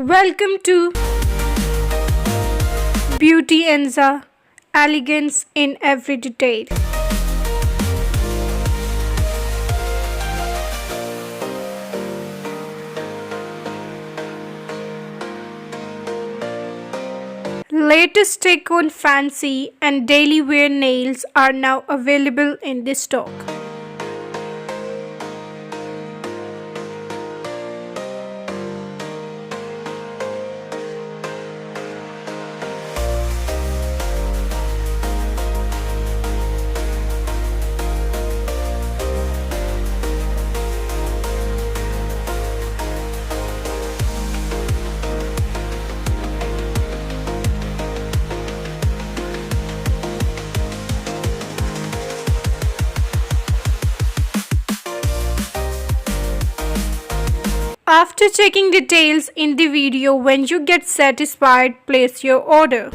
Welcome to Beautianza, elegance in every detail. Latest take on fancy and daily wear nails are now available in this stock. After checking details in the video, when you get satisfied, place your order.